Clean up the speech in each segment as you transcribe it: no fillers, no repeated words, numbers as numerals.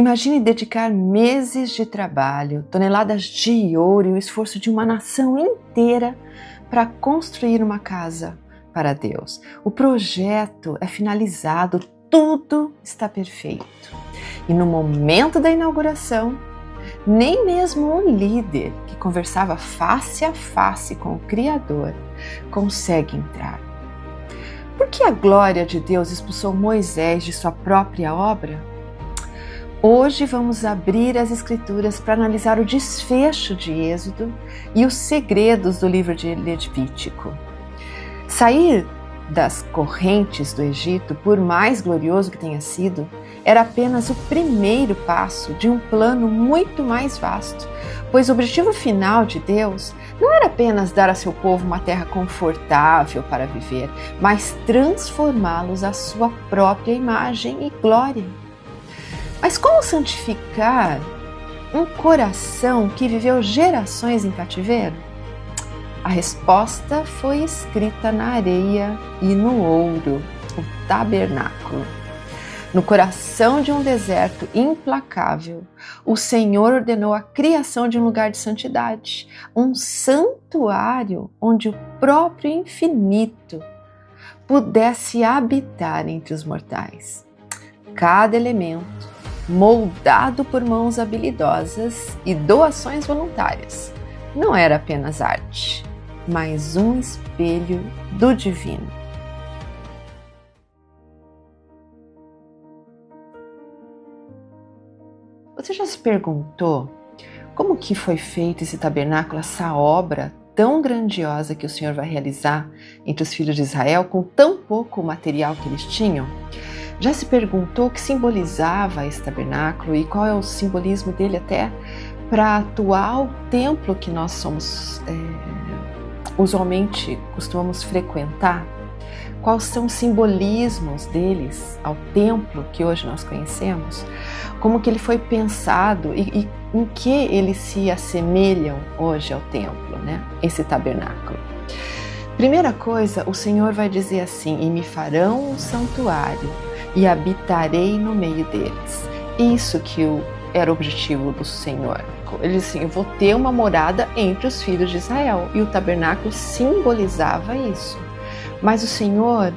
Imagine dedicar meses de trabalho, toneladas de ouro e o esforço de uma nação inteira para construir uma casa para Deus. O projeto é finalizado, tudo está perfeito. E no momento da inauguração, nem mesmo o líder que conversava face a face com o Criador consegue entrar. Por que a glória de Deus expulsou Moisés de sua própria obra? Hoje vamos abrir as Escrituras para analisar o desfecho de Êxodo e os segredos do livro de Levítico. Sair das correntes do Egito, por mais glorioso que tenha sido, era apenas o primeiro passo de um plano muito mais vasto, pois o objetivo final de Deus não era apenas dar a seu povo uma terra confortável para viver, mas transformá-los à sua própria imagem e glória. Mas como santificar um coração que viveu gerações em cativeiro? A resposta foi escrita na areia e no ouro, o tabernáculo. No coração de um deserto implacável, o Senhor ordenou a criação de um lugar de santidade, um santuário onde o próprio infinito pudesse habitar entre os mortais. Cada elemento, moldado por mãos habilidosas e doações voluntárias, não era apenas arte, mas um espelho do divino. Você já se perguntou como que foi feito esse tabernáculo, essa obra tão grandiosa que o Senhor vai realizar entre os filhos de Israel com tão pouco material que eles tinham? Já se perguntou o que simbolizava esse tabernáculo e qual é o simbolismo dele até para o atual templo que nós somos, usualmente costumamos frequentar? Quais são os simbolismos deles ao templo que hoje nós conhecemos? Como que ele foi pensado e em que eles se assemelham hoje ao templo, né? Esse tabernáculo. Primeira coisa, o Senhor vai dizer assim: e me farão um santuário e habitarei no meio deles. Isso que era o objetivo do Senhor. Ele disse assim: eu vou ter uma morada entre os filhos de Israel. E o tabernáculo simbolizava isso. Mas o Senhor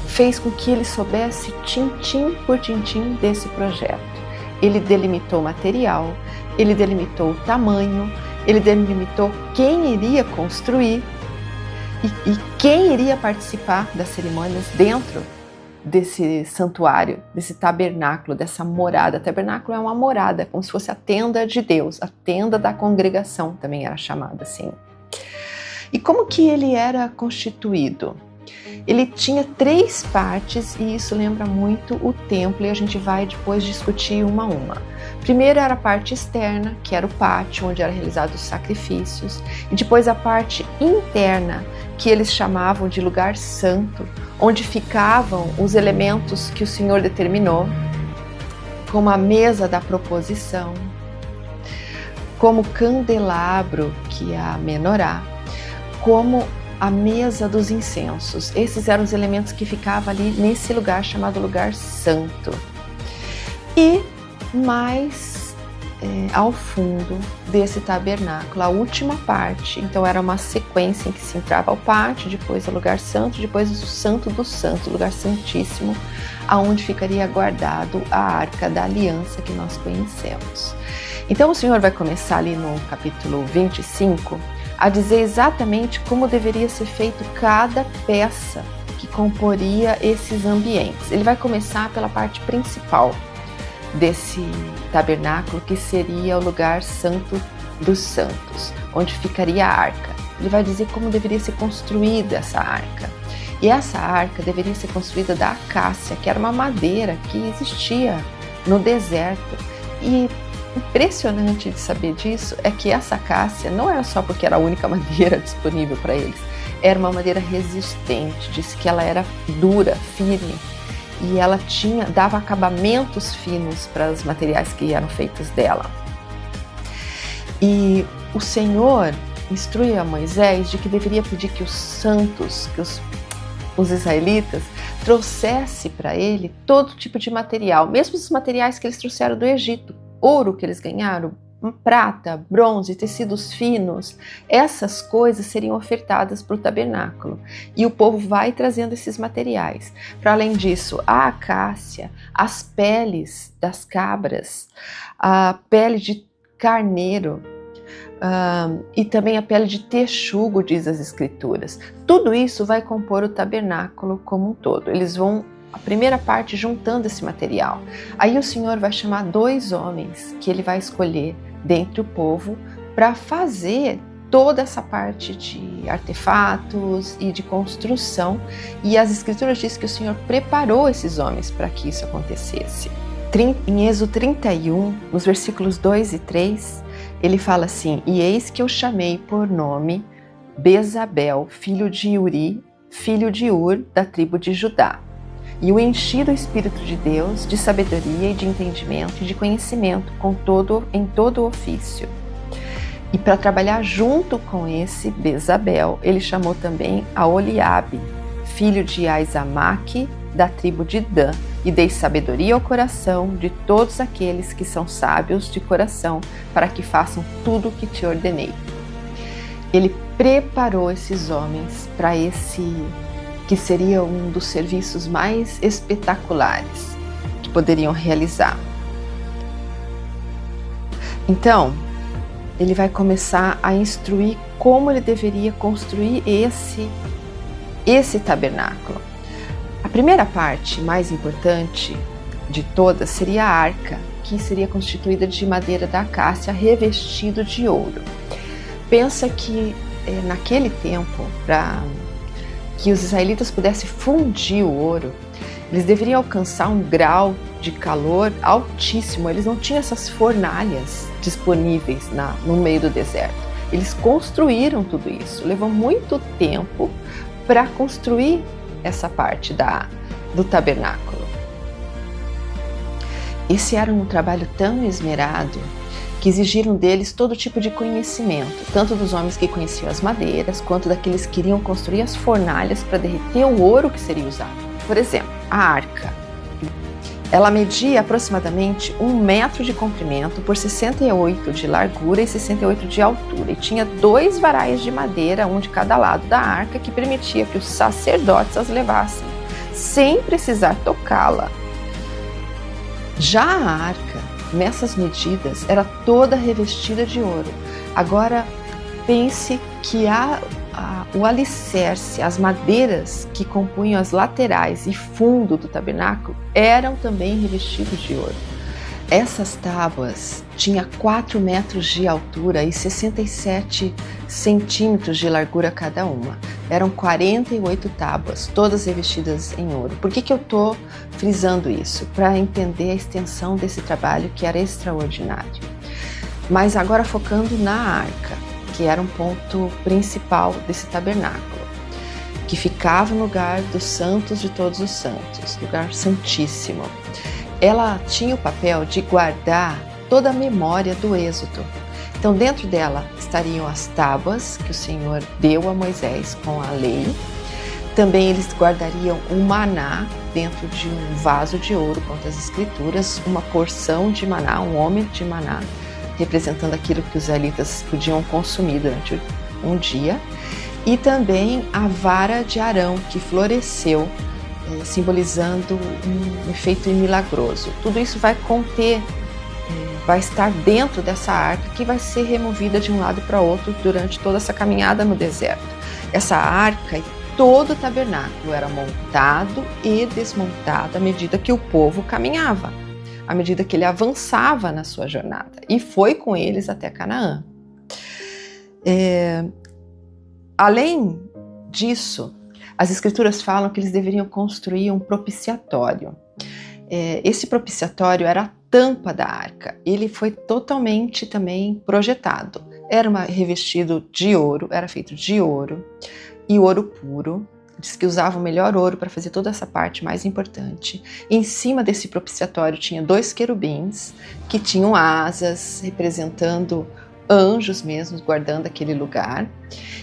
fez com que ele soubesse tintim por tintim desse projeto. Ele delimitou o material, ele delimitou o tamanho, ele delimitou quem iria construir e quem iria participar das cerimônias dentro desse santuário, desse tabernáculo, dessa morada. Tabernáculo é uma morada, como se fosse a tenda de Deus, a tenda da congregação também era chamada assim. E como que ele era constituído? Ele tinha 3 partes e isso lembra muito o templo e a gente vai depois discutir uma a uma. Primeiro era a parte externa, que era o pátio, onde eram realizados os sacrifícios, e depois a parte interna, que eles chamavam de lugar santo, onde ficavam os elementos que o Senhor determinou, como a mesa da proposição, como o candelabro, que é a menorá, como a mesa dos incensos. Esses eram os elementos que ficavam ali nesse lugar chamado lugar santo. E mais ao fundo desse tabernáculo, a última parte, então era uma sequência em que se entrava ao pátio, depois ao lugar santo, depois o santo do santo, o lugar santíssimo, aonde ficaria guardado a arca da aliança que nós conhecemos. Então o Senhor vai começar ali no capítulo 25 a dizer exatamente como deveria ser feito cada peça que comporia esses ambientes. Ele vai começar pela parte principal desse tabernáculo, que seria o lugar santo dos santos, onde ficaria a arca. Ele vai dizer como deveria ser construída essa arca. E essa arca deveria ser construída da acácia, que era uma madeira que existia no deserto. E impressionante de saber disso é que essa acácia não era só porque era a única madeira disponível para eles, era uma madeira resistente, disse que ela era dura, firme, e ela dava acabamentos finos para os materiais que eram feitos dela. E o Senhor instrui a Moisés de que deveria pedir que os santos, que os israelitas, trouxesse para ele todo tipo de material, mesmo os materiais que eles trouxeram do Egito, ouro que eles ganharam, prata, bronze, tecidos finos, essas coisas seriam ofertadas para o tabernáculo. E o povo vai trazendo esses materiais. Para além disso, a acácia, as peles das cabras, a pele de carneiro, e também a pele de texugo, diz as escrituras. Tudo isso vai compor o tabernáculo como um todo. Eles vão, a primeira parte, juntando esse material. Aí o Senhor vai chamar 2 homens que ele vai escolher dentre o povo para fazer toda essa parte de artefatos e de construção. E as escrituras dizem que o Senhor preparou esses homens para que isso acontecesse. Em Êxodo 31, nos versículos 2 e 3, ele fala assim: e eis que eu chamei por nome Bezabel, filho de Uri, filho de Ur, da tribo de Judá. E o enchi do Espírito de Deus, de sabedoria e de entendimento e de conhecimento em todo o ofício. E para trabalhar junto com esse Bezabel, ele chamou também a Oliabe, filho de Aizamaque, da tribo de Dan, e dei sabedoria ao coração de todos aqueles que são sábios de coração, para que façam tudo o que te ordenei. Ele preparou esses homens para esse que seria um dos serviços mais espetaculares que poderiam realizar. Então, ele vai começar a instruir como ele deveria construir esse tabernáculo. A primeira parte, mais importante de todas, seria a arca, que seria constituída de madeira da acácia revestido de ouro. Pensa que naquele tempo, para que os israelitas pudessem fundir o ouro, eles deveriam alcançar um grau de calor altíssimo. Eles não tinham essas fornalhas disponíveis no meio do deserto. Eles construíram tudo isso. Levou muito tempo para construir essa parte do tabernáculo. Esse era um trabalho tão esmerado que exigiram deles todo tipo de conhecimento, tanto dos homens que conheciam as madeiras, quanto daqueles que iriam construir as fornalhas para derreter o ouro que seria usado. Por exemplo, a arca. Ela media aproximadamente 1 metro de comprimento por 68 de largura e 68 de altura, e tinha 2 varais de madeira, um de cada lado da arca, que permitia que os sacerdotes as levassem, sem precisar tocá-la. Já a arca, nessas medidas, era toda revestida de ouro. Agora, pense que o alicerce, as madeiras que compunham as laterais e fundo do tabernáculo eram também revestidos de ouro. Essas tábuas tinham 4 metros de altura e 67 centímetros de largura cada uma. Eram 48 tábuas, todas revestidas em ouro. Por que eu estou frisando isso? Para entender a extensão desse trabalho, que era extraordinário. Mas agora focando na arca, que era um ponto principal desse tabernáculo, que ficava no lugar dos santos de todos os santos, lugar santíssimo. Ela tinha o papel de guardar toda a memória do Êxodo. Então, dentro dela estariam as tábuas que o Senhor deu a Moisés com a lei. Também eles guardariam o maná dentro de um vaso de ouro, contra as escrituras, uma porção de maná, um homem de maná, representando aquilo que os israelitas podiam consumir durante um dia. E também a vara de Arão, que floresceu, simbolizando um efeito milagroso. Tudo isso vai conter, vai estar dentro dessa arca, que vai ser removida de um lado para outro durante toda essa caminhada no deserto. Essa arca e todo o tabernáculo era montado e desmontado à medida que o povo caminhava, à medida que ele avançava na sua jornada, e foi com eles até Canaã. Além disso, as escrituras falam que eles deveriam construir um propiciatório. Esse propiciatório era a tampa da arca. Ele foi totalmente também projetado. Era revestido de ouro, era feito de ouro e ouro puro. Diz que usava o melhor ouro para fazer toda essa parte mais importante. Em cima desse propiciatório tinha 2 querubins que tinham asas, representando anjos mesmos, guardando aquele lugar.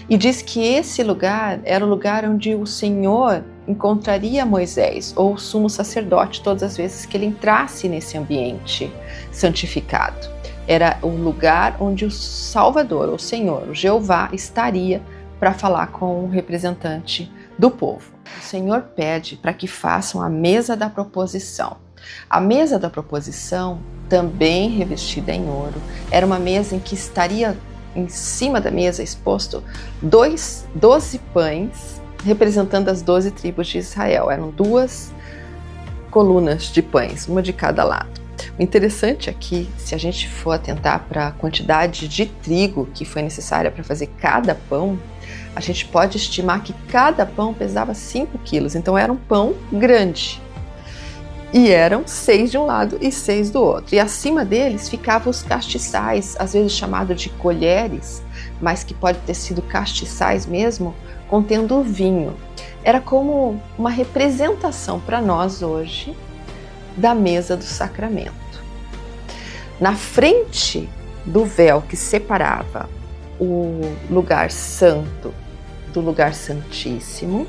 E diz que esse lugar era o lugar onde o Senhor encontraria Moisés ou o sumo sacerdote todas as vezes que ele entrasse nesse ambiente santificado. Era o lugar onde o Salvador, o Senhor, o Jeová, estaria para falar com o representante do povo. O Senhor pede para que façam a mesa da proposição. A mesa da proposição, também revestida em ouro, era uma mesa em que estaria em cima da mesa exposto 12 pães, representando as 12 tribos de Israel. Eram 2 colunas de pães, uma de cada lado. O interessante aqui, se a gente for atentar para a quantidade de trigo que foi necessária para fazer cada pão, a gente pode estimar que cada pão pesava 5 quilos, então era um pão grande. E eram 6 de um lado e 6 do outro. E acima deles ficavam os castiçais, às vezes chamado de colheres, mas que pode ter sido castiçais mesmo, contendo vinho. Era como uma representação para nós hoje da mesa do sacramento. Na frente do véu que separava o lugar santo do lugar santíssimo,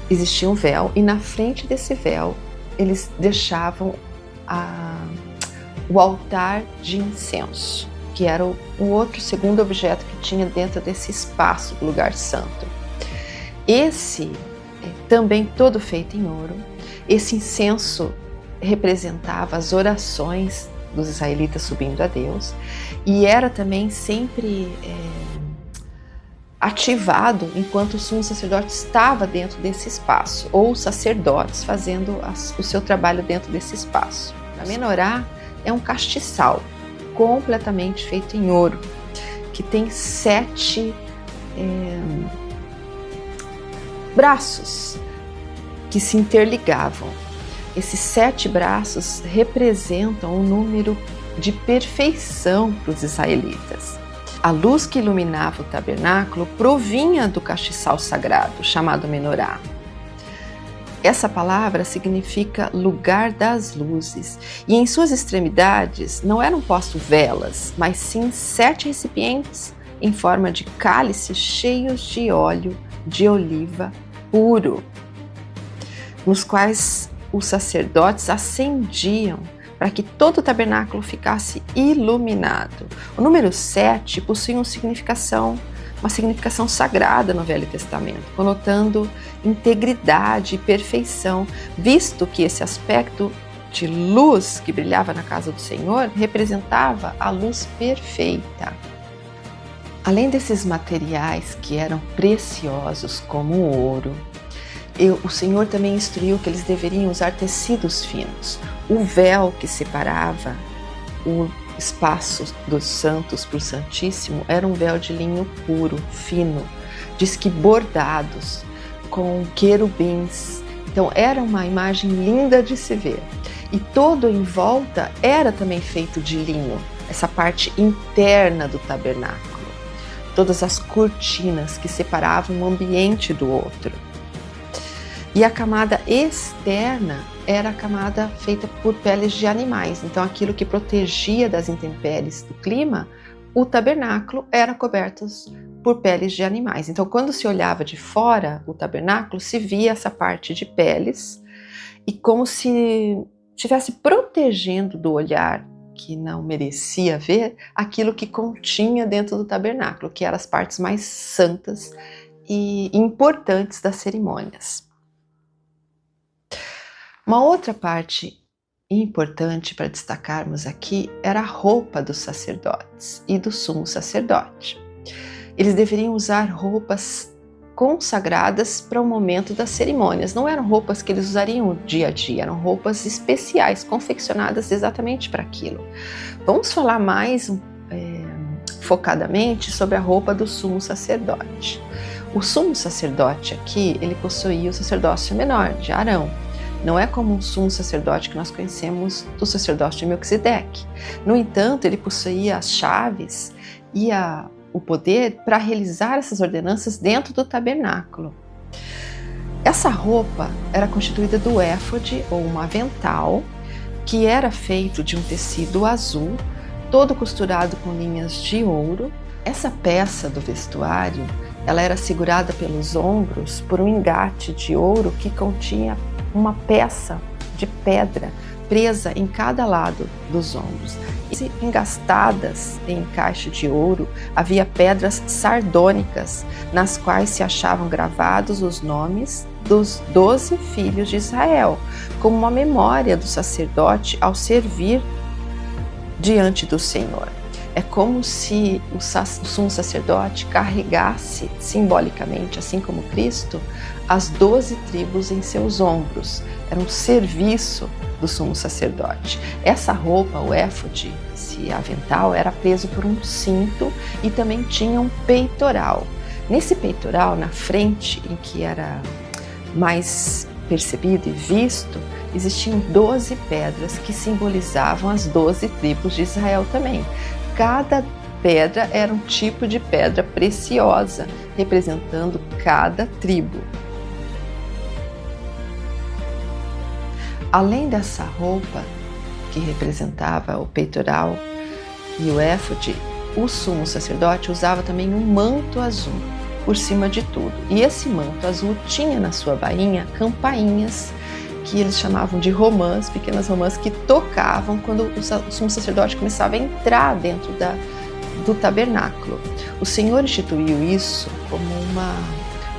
existia um véu, e na frente desse véu eles deixavam o altar de incenso, que era o outro segundo objeto que tinha dentro desse espaço do lugar santo. Esse, também todo feito em ouro, esse incenso representava as orações dos israelitas subindo a Deus, e era também sempre ativado enquanto o sumo sacerdote estava dentro desse espaço, ou os sacerdotes fazendo o seu trabalho dentro desse espaço. A menorá é um castiçal completamente feito em ouro, que tem 7 braços que se interligavam. Esses 7 braços representam um número de perfeição para os israelitas. A luz que iluminava o tabernáculo provinha do castiçal sagrado, chamado menorá. Essa palavra significa lugar das luzes, e em suas extremidades não eram postos velas, mas sim 7 recipientes em forma de cálices cheios de óleo de oliva puro, nos quais os sacerdotes acendiam para que todo o tabernáculo ficasse iluminado. O número 7 possui uma significação sagrada no Velho Testamento, conotando integridade e perfeição, visto que esse aspecto de luz que brilhava na casa do Senhor representava a luz perfeita. Além desses materiais que eram preciosos como o ouro, o Senhor também instruiu que eles deveriam usar tecidos finos. O véu que separava o espaço dos santos para o Santíssimo era um véu de linho puro, fino, diz que bordados, com querubins. Então era uma imagem linda de se ver. E todo em volta era também feito de linho, essa parte interna do tabernáculo. Todas as cortinas que separavam um ambiente do outro. E a camada externa era a camada feita por peles de animais. Então, aquilo que protegia das intempéries do clima, o tabernáculo era coberto por peles de animais. Então, quando se olhava de fora o tabernáculo, se via essa parte de peles, e como se estivesse protegendo do olhar que não merecia ver aquilo que continha dentro do tabernáculo, que eram as partes mais santas e importantes das cerimônias. Uma outra parte importante para destacarmos aqui era a roupa dos sacerdotes e do sumo sacerdote. Eles deveriam usar roupas consagradas para o momento das cerimônias. Não eram roupas que eles usariam o dia a dia, eram roupas especiais, confeccionadas exatamente para aquilo. Vamos falar mais focadamente sobre a roupa do sumo sacerdote. O sumo sacerdote aqui, ele possuía o sacerdócio menor, de Arão. Não é como um sumo sacerdote que nós conhecemos do sacerdócio de Melquisedeque. No entanto, ele possuía as chaves e o poder para realizar essas ordenanças dentro do tabernáculo. Essa roupa era constituída do éfode, ou um avental, que era feito de um tecido azul, todo costurado com linhas de ouro. Essa peça do vestuário ela era segurada pelos ombros por um engate de ouro que continha uma peça de pedra presa em cada lado dos ombros. E engastadas em encaixe de ouro, havia pedras sardônicas, nas quais se achavam gravados os nomes dos 12 filhos de Israel, como uma memória do sacerdote ao servir diante do Senhor. É como se o sumo sacerdote carregasse simbolicamente, assim como Cristo, as 12 tribos em seus ombros. Era um serviço do sumo sacerdote. Essa roupa, o éfode, esse avental, era preso por um cinto e também tinha um peitoral. Nesse peitoral, na frente, em que era mais percebido e visto, existiam 12 pedras que simbolizavam as 12 tribos de Israel também. Cada pedra era um tipo de pedra preciosa, representando cada tribo. Além dessa roupa, que representava o peitoral e o éfode, o sumo sacerdote usava também um manto azul por cima de tudo. E esse manto azul tinha na sua bainha campainhas que eles chamavam de romãs, pequenas romãs que tocavam quando o sumo sacerdote começava a entrar dentro do tabernáculo. O Senhor instituiu isso como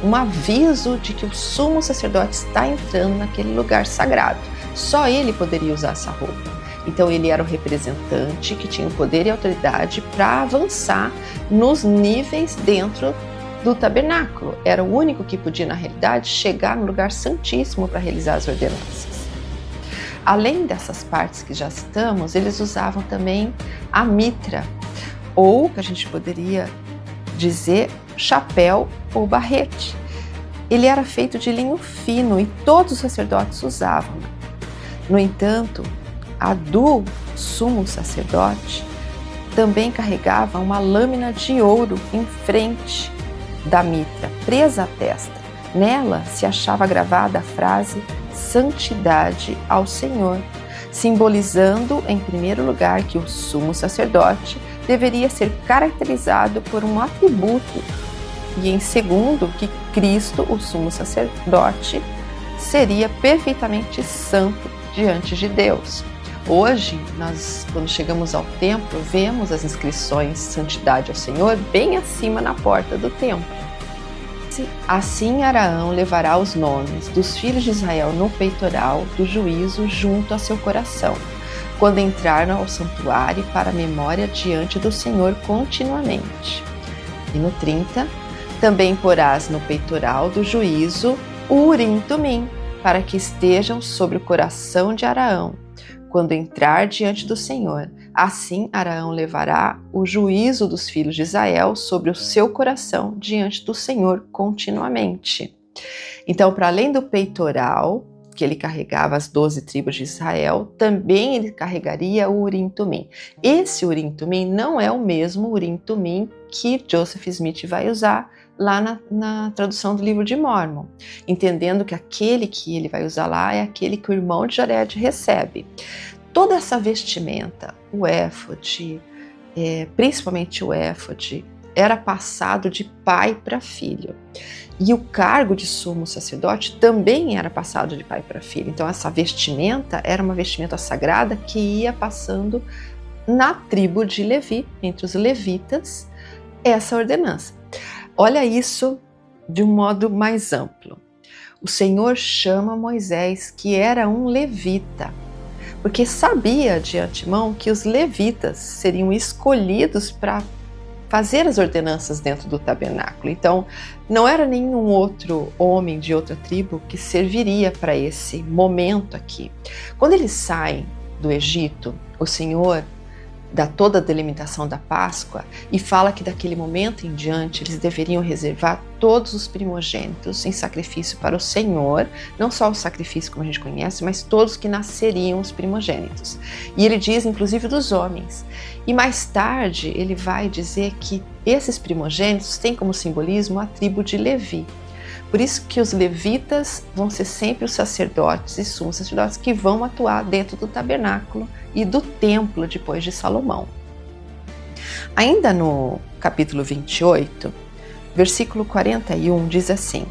um aviso de que o sumo sacerdote está entrando naquele lugar sagrado. Só ele poderia usar essa roupa. Então ele era o representante que tinha o poder e a autoridade para avançar nos níveis dentro do tabernáculo. Era o único que podia, na realidade, chegar no lugar santíssimo para realizar as ordenanças. Além dessas partes que já citamos, eles usavam também a mitra, ou, que a gente poderia dizer, chapéu ou barrete. Ele era feito de linho fino e todos os sacerdotes usavam. No entanto, a do sumo sacerdote também carregava uma lâmina de ouro em frente da mitra, presa à testa. Nela se achava gravada a frase "Santidade ao Senhor", simbolizando, em primeiro lugar, que o sumo sacerdote deveria ser caracterizado por um atributo e, em segundo, que Cristo, o sumo sacerdote, seria perfeitamente santo diante de Deus. Hoje, nós, quando chegamos ao templo, vemos as inscrições "Santidade ao Senhor" bem acima na porta do templo. Assim Araão levará os nomes dos filhos de Israel no peitoral do juízo junto a seu coração, quando entraram ao santuário para a memória diante do Senhor continuamente. E no 30, também porás no peitoral do juízo o Urim-Tumim, para que estejam sobre o coração de Araão, quando entrar diante do Senhor. Assim Araão levará o juízo dos filhos de Israel sobre o seu coração diante do Senhor continuamente. Então, para além do peitoral, que ele carregava as 12 tribos de Israel, também ele carregaria o Urim-Tumim. Esse Urim-Tumim não é o mesmo Urim-Tumim que Joseph Smith vai usar lá na tradução do livro de Mórmon, entendendo que aquele que ele vai usar lá é aquele que o irmão de Jared recebe. Toda essa vestimenta, o éfode, principalmente o éfode, era passado de pai para filho. E o cargo de sumo sacerdote também era passado de pai para filho. Então essa vestimenta era uma vestimenta sagrada que ia passando na tribo de Levi, entre os levitas, essa ordenança. Olha isso de um modo mais amplo. O Senhor chama Moisés, que era um levita, porque sabia de antemão que os levitas seriam escolhidos para fazer as ordenanças dentro do tabernáculo. Então, não era nenhum outro homem de outra tribo que serviria para esse momento aqui. Quando eles saem do Egito, o Senhor dá toda a delimitação da Páscoa e fala que daquele momento em diante eles deveriam reservar todos os primogênitos em sacrifício para o Senhor, não só o sacrifício como a gente conhece, mas todos que nasceriam os primogênitos. E ele diz inclusive dos homens. E mais tarde ele vai dizer que esses primogênitos têm como simbolismo a tribo de Levi. Por isso que os levitas vão ser sempre os sacerdotes e sumos sacerdotes que vão atuar dentro do tabernáculo e do templo depois de Salomão. Ainda no capítulo 28, Versículo 41 diz assim: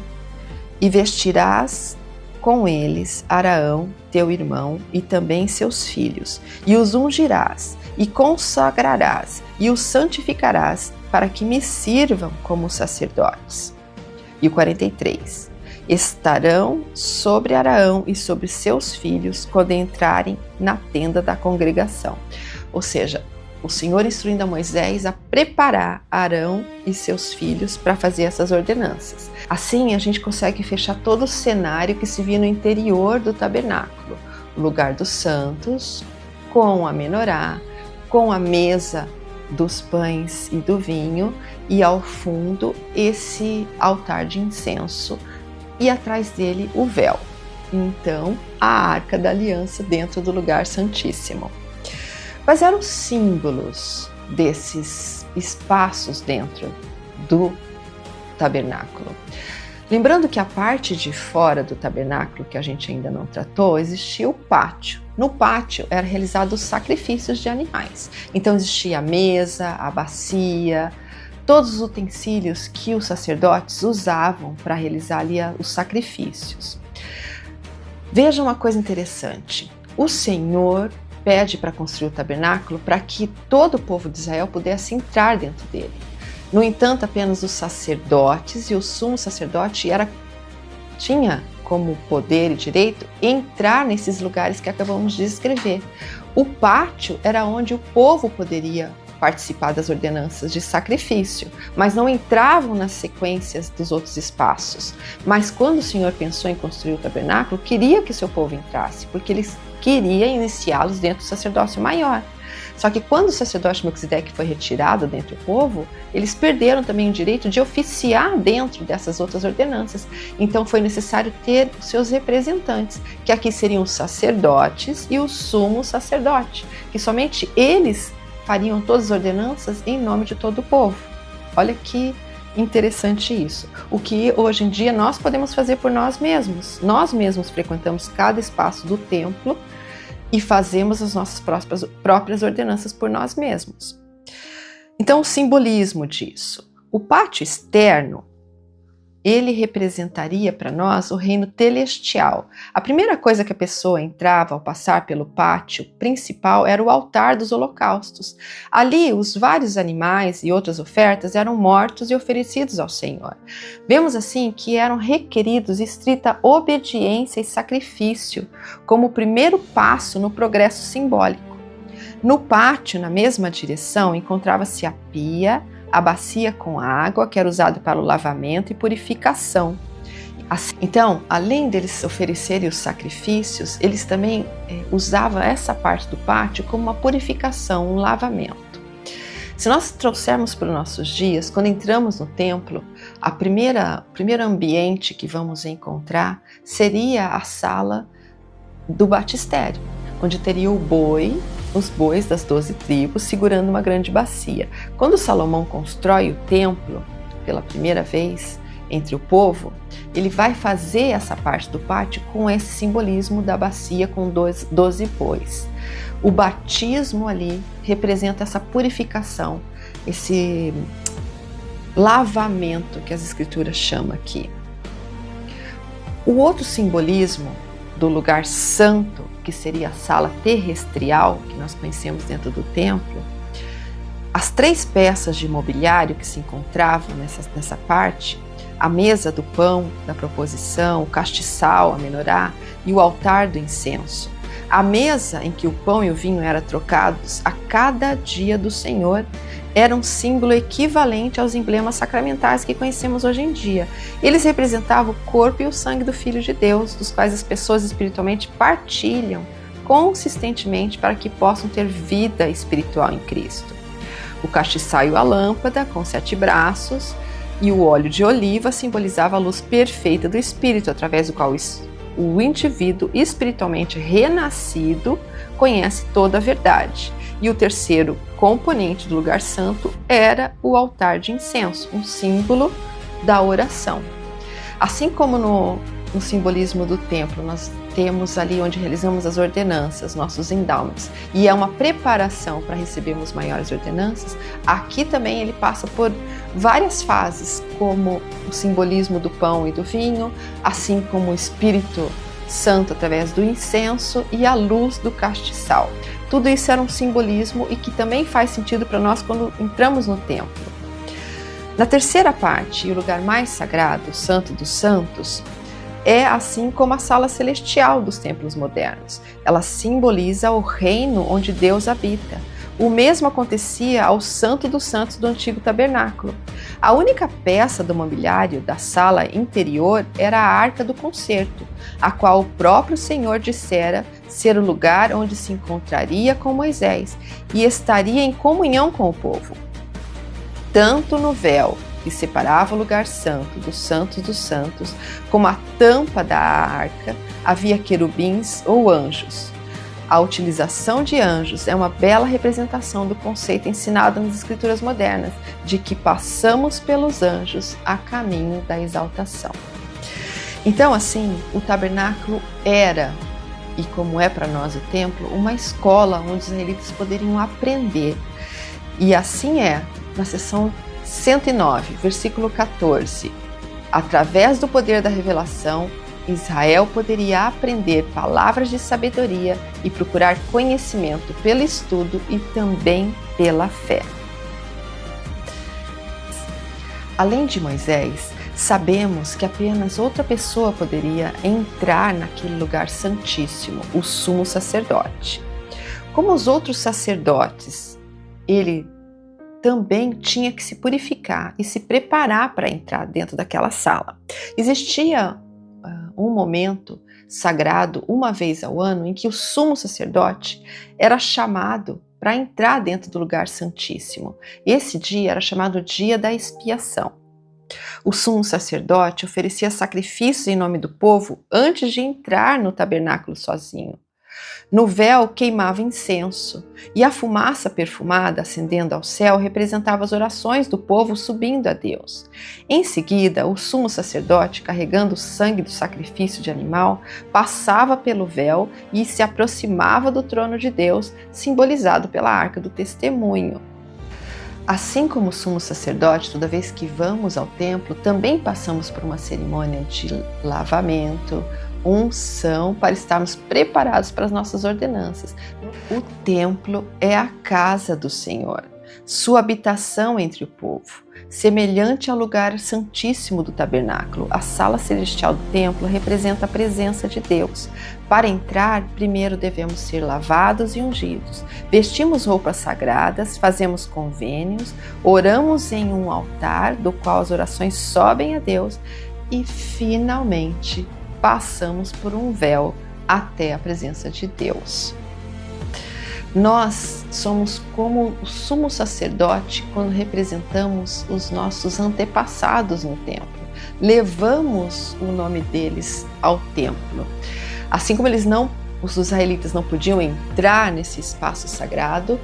E vestirás com eles Araão, teu irmão, e também seus filhos, e os ungirás, e consagrarás, e os santificarás, para que me sirvam como sacerdotes. E o 43: Estarão sobre Araão e sobre seus filhos quando entrarem na tenda da congregação. Ou seja, o Senhor instruindo a Moisés a preparar Arão e seus filhos para fazer essas ordenanças. Assim, a gente consegue fechar todo o cenário que se via no interior do tabernáculo. O lugar dos santos, com a menorá, com a mesa dos pães e do vinho, e ao fundo esse altar de incenso, e atrás dele o véu. Então, a Arca da Aliança dentro do lugar santíssimo. Quais eram os símbolos desses espaços dentro do tabernáculo? Lembrando que a parte de fora do tabernáculo, que a gente ainda não tratou, existia o pátio. No pátio eram realizados os sacrifícios de animais. Então existia a mesa, a bacia, todos os utensílios que os sacerdotes usavam para realizar ali os sacrifícios. Veja uma coisa interessante. O Senhor pede para construir o tabernáculo para que todo o povo de Israel pudesse entrar dentro dele. No entanto, apenas os sacerdotes e o sumo sacerdote tinha como poder e direito entrar nesses lugares que acabamos de descrever. O pátio era onde o povo poderia participar das ordenanças de sacrifício, mas não entravam nas sequências dos outros espaços. Mas quando o Senhor pensou em construir o tabernáculo, queria que o seu povo entrasse, porque ele queria iniciá-los dentro do sacerdócio maior. Só que quando o sacerdote Melquisedeque foi retirado dentre o povo, eles perderam também o direito de oficiar dentro dessas outras ordenanças. Então foi necessário ter os seus representantes, que aqui seriam os sacerdotes e o sumo sacerdote, que somente eles fariam todas as ordenanças em nome de todo o povo. Olha que interessante isso. O que hoje em dia nós podemos fazer por nós mesmos. Nós mesmos frequentamos cada espaço do templo e fazemos as nossas próprias ordenanças por nós mesmos. Então, o simbolismo disso. O pátio externo, ele representaria para nós o reino celestial. A primeira coisa que a pessoa entrava ao passar pelo pátio principal era o altar dos holocaustos. Ali, os vários animais e outras ofertas eram mortos e oferecidos ao Senhor. Vemos assim que eram requeridos estrita obediência e sacrifício, como o primeiro passo no progresso simbólico. No pátio, na mesma direção, encontrava-se a pia, a bacia com água, que era usada para o lavamento e purificação. Assim, então, além deles oferecerem os sacrifícios, eles também usavam essa parte do pátio como uma purificação, um lavamento. Se nós trouxermos para os nossos dias, quando entramos no templo, o primeiro ambiente que vamos encontrar seria a sala do batistério, onde teria os bois das 12 tribos segurando uma grande bacia. Quando Salomão constrói o templo pela primeira vez entre o povo, ele vai fazer essa parte do pátio com esse simbolismo da bacia com 12 bois. O batismo ali representa essa purificação, esse lavamento que as escrituras chamam aqui. O outro simbolismo do lugar santo, que seria a sala terrestrial, que nós conhecemos dentro do templo, as 3 peças de mobiliário que se encontravam nessa parte, a mesa do pão, da proposição, o castiçal, a menorá e o altar do incenso. A mesa em que o pão e o vinho eram trocados a cada dia do Senhor era um símbolo equivalente aos emblemas sacramentais que conhecemos hoje em dia. Eles representavam o corpo e o sangue do Filho de Deus, dos quais as pessoas espiritualmente partilham consistentemente para que possam ter vida espiritual em Cristo. O castiçal e a lâmpada, com 7 braços, e o óleo de oliva simbolizava a luz perfeita do Espírito, através do qual o indivíduo espiritualmente renascido conhece toda a verdade. E o terceiro componente do lugar santo era o altar de incenso, um símbolo da oração. Assim como no no simbolismo do templo, nós temos ali onde realizamos as ordenanças, nossos endowments, e é uma preparação para recebermos maiores ordenanças. Aqui também ele passa por várias fases, como o simbolismo do pão e do vinho, assim como o Espírito Santo através do incenso e a luz do castiçal. Tudo isso era um simbolismo e que também faz sentido para nós quando entramos no templo. Na terceira parte, o lugar mais sagrado, o Santo dos Santos, é assim como a sala celestial dos templos modernos. Ela simboliza o reino onde Deus habita. O mesmo acontecia ao Santo dos Santos do antigo tabernáculo. A única peça do mobiliário da sala interior era a Arca do Concerto, a qual o próprio Senhor dissera ser o lugar onde se encontraria com Moisés e estaria em comunhão com o povo. Tanto no véu que separava o lugar santo dos santos, como a tampa da arca, havia querubins ou anjos. A utilização de anjos é uma bela representação do conceito ensinado nas escrituras modernas, de que passamos pelos anjos a caminho da exaltação. Então, assim, o tabernáculo era, e como é para nós o templo, uma escola onde os israelitas poderiam aprender. E assim é, na seção 109, versículo 14. Através do poder da revelação, Israel poderia aprender palavras de sabedoria e procurar conhecimento pelo estudo e também pela fé. Além de Moisés, sabemos que apenas outra pessoa poderia entrar naquele lugar santíssimo, o sumo sacerdote. Como os outros sacerdotes, ele também tinha que se purificar e se preparar para entrar dentro daquela sala. Existia um momento sagrado, uma vez ao ano, em que o sumo sacerdote era chamado para entrar dentro do lugar santíssimo. Esse dia era chamado Dia da Expiação. O sumo sacerdote oferecia sacrifícios em nome do povo antes de entrar no tabernáculo sozinho. No véu queimava incenso, e a fumaça perfumada ascendendo ao céu representava as orações do povo subindo a Deus. Em seguida, o sumo sacerdote, carregando o sangue do sacrifício de animal, passava pelo véu e se aproximava do trono de Deus, simbolizado pela Arca do Testemunho. Assim como o sumo sacerdote, toda vez que vamos ao templo, também passamos por uma cerimônia de lavamento, unção, para estarmos preparados para as nossas ordenanças. O templo é a casa do Senhor, sua habitação entre o povo. Semelhante ao lugar santíssimo do tabernáculo, a sala celestial do templo representa a presença de Deus. Para entrar, primeiro devemos ser lavados e ungidos. Vestimos roupas sagradas, fazemos convênios, oramos em um altar, do qual as orações sobem a Deus e, finalmente, passamos por um véu até a presença de Deus. Nós somos como o sumo sacerdote quando representamos os nossos antepassados no templo. Levamos o nome deles ao templo. Assim como os israelitas não podiam entrar nesse espaço sagrado